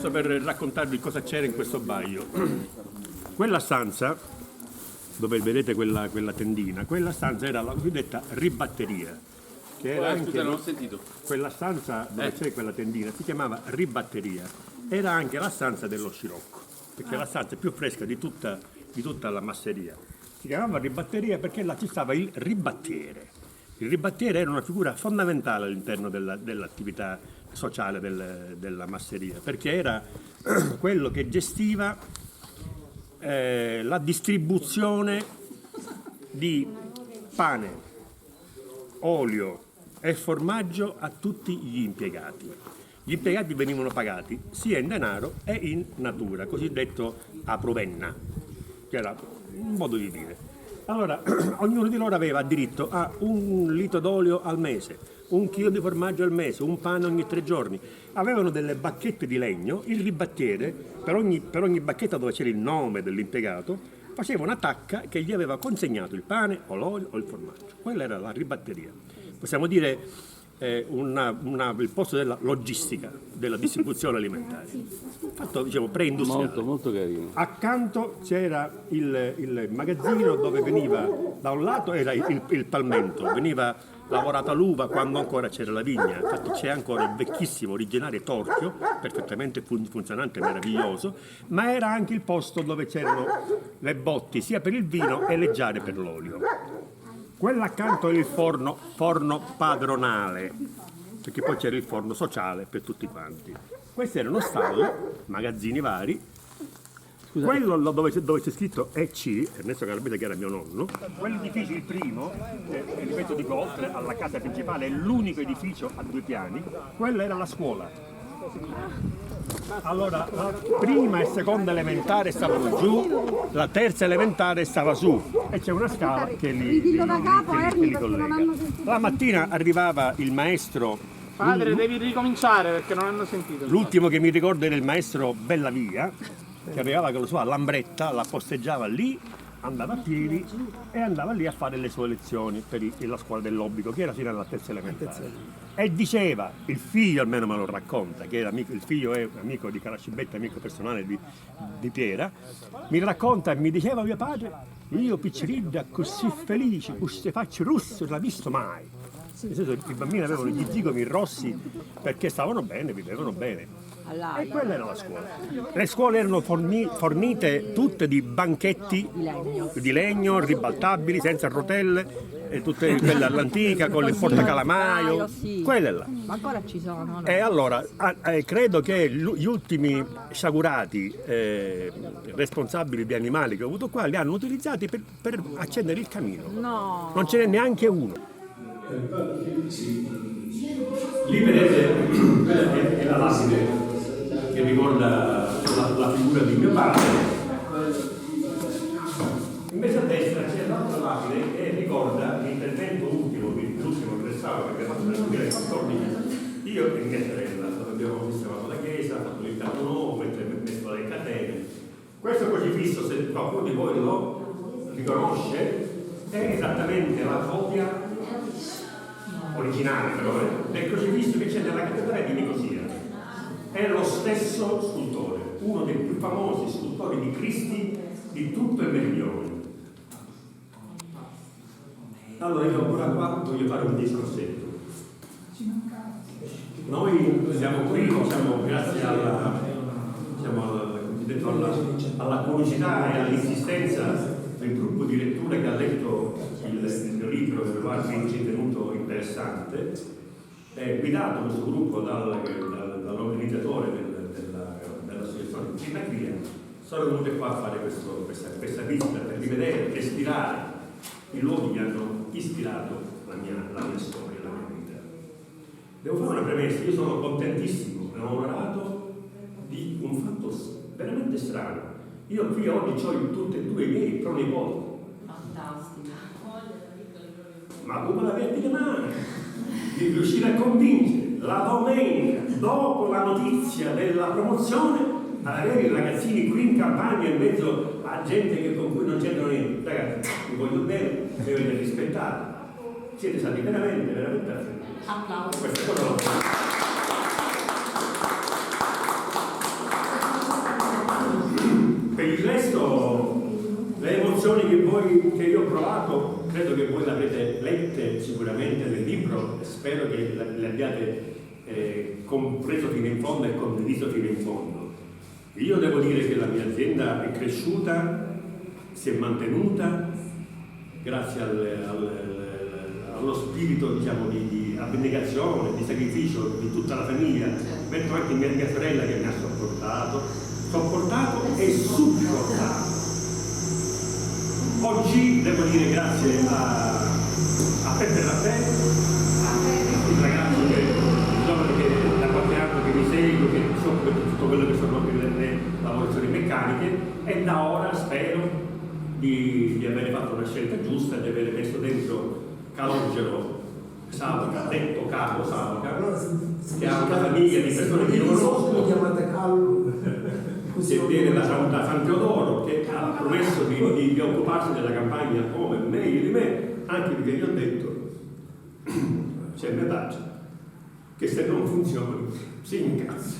giusto per raccontarvi cosa c'era in questo baio. Quella stanza, dove vedete quella tendina, quella stanza era la cosiddetta ribatteria. Che era anche, scusa, non ho sentito. quella stanza dove c'è quella tendina si chiamava ribatteria. Era anche la stanza dello scirocco, perché è la stanza più fresca di tutta la masseria. Si chiamava ribatteria perché là ci stava il ribattiere. Il ribattiere era una figura fondamentale all'interno dell'attività sociale della masseria, perché era quello che gestiva la distribuzione di pane, olio e formaggio a tutti gli impiegati. Gli impiegati venivano pagati sia in denaro e in natura, cosiddetto a provenna, che era un modo di dire. Allora, ognuno di loro aveva diritto a 1 litro d'olio al mese, 1 chilo di formaggio al mese, un pane ogni 3 giorni. Avevano delle bacchette di legno, il ribattiere, per ogni bacchetta dove c'era il nome dell'impiegato, faceva una tacca che gli aveva consegnato il pane o l'olio o il formaggio. Quella era la ribatteria. Possiamo dire il posto della logistica, della distribuzione alimentare. Fatto, diciamo, preindustriale. Molto, molto carino. Accanto c'era il magazzino dove veniva, da un lato era il palmento, veniva lavorata l'uva quando ancora c'era la vigna. Infatti c'è ancora il vecchissimo originario torchio, perfettamente funzionante, meraviglioso, ma era anche il posto dove c'erano le botti sia per il vino e le giare per l'olio. Quello accanto è il forno padronale, perché poi c'era il forno sociale per tutti quanti. Questi erano stalli, magazzini vari. Scusate. Quello dove c'è scritto EC, Ernesto Carabete, che era mio nonno, quell'edificio, il primo, ripeto, dico, oltre alla casa principale, è l'unico edificio a 2 piani, quella era la scuola. Allora, la prima e seconda elementare stavano giù, la terza elementare stava su e c'è una scala che li collega. La mattina arrivava il maestro. Padre, devi ricominciare perché non hanno sentito. L'ultimo che mi ricordo era il maestro Bellavia, che arrivava con la sua lambretta, la posteggiava lì, andava a piedi e andava lì a fare le sue lezioni per la scuola dell'obbligo, che era fino alla terza elementare. E diceva, il figlio almeno me lo racconta, che era amico, il figlio è amico di Carascibetta, amico personale di Piera, mi racconta e mi diceva mio padre, io picciridda così felice, queste facce rosse non l'ho visto mai. Nel senso, i bambini avevano gli zigomi rossi perché stavano bene, vivevano bene. E quella era la scuola. Le scuole erano fornite tutte di banchetti di legno ribaltabili, senza rotelle, e tutte quelle all'antica con il portacalamaio, sì. Quelle là. Ma ancora ci sono, no? E allora credo che gli ultimi sciagurati responsabili di animali che ho avuto qua li hanno utilizzati per accendere il camino. No. Non ce n'è neanche uno. Lì vedete, quella è la lapide che ricorda la figura di mio padre. Invece a destra c'è l'altra lapide che ricorda l'intervento ultimo, l'ultimo restauro che abbiamo fatto nel 2014. Io e mia sorella abbiamo sistemato la chiesa, fatto l'impianto nuovo, messo le catene. Questo crocifisso, se qualcuno di voi lo riconosce, è esattamente la copia originale però del crocifisso che c'è nella cattedrale di Nicosia. È lo stesso scultore, uno dei più famosi scultori di Cristi di tutto il meridione. Allora io ancora qua voglio fare un discorsetto. Noi siamo qui, grazie alla curiosità e all'insistenza del gruppo di lettura che ha letto il mio libro, che lo ha ritenuto interessante, guidato questo gruppo dall'organizzatore dell'associazione Sinacria. Sono venute qua a fare questa visita per rivedere, respirare i luoghi che hanno ispirato la mia storia, la mia vita. Devo fare una premessa, io sono contentissimo e onorato di un fatto veramente strano. Io qui oggi ho tutti e 2 i miei pronipoti. Fantastica. Ma come l'avete di mano di riuscire a convincere la domenica, dopo la notizia della promozione, ad avere i ragazzini qui in campagna in mezzo a gente con cui non c'entrano niente. Ragazzi, vi voglio bene, mi avete rispettato. Siete stati veramente affetti. Applauso. Questa cosa lo credo che voi l'avrete lette sicuramente nel libro, spero che le abbiate compreso fino in fondo e condiviso fino in fondo. Io devo dire che la mia azienda è cresciuta, si è mantenuta grazie allo spirito, diciamo, di abnegazione, di sacrificio di tutta la famiglia. Metto anche mia sorella che mi ha sopportato e supportato. Oggi devo dire grazie a Peppe Raffaele, il ragazzo che da qualche anno che mi segue, che si occupa di tutto quello che sono le lavorazioni meccaniche, e da ora spero di aver fatto una scelta giusta, di aver messo dentro Calogero Savoca, detto Carlo Savoca, che ha una famiglia di persone che io conosco, che viene da San Teodoro, che ha promesso di occuparsi della campagna come meglio di me, anche perché gli ho detto c'è un adagio che se non funziona si incazza.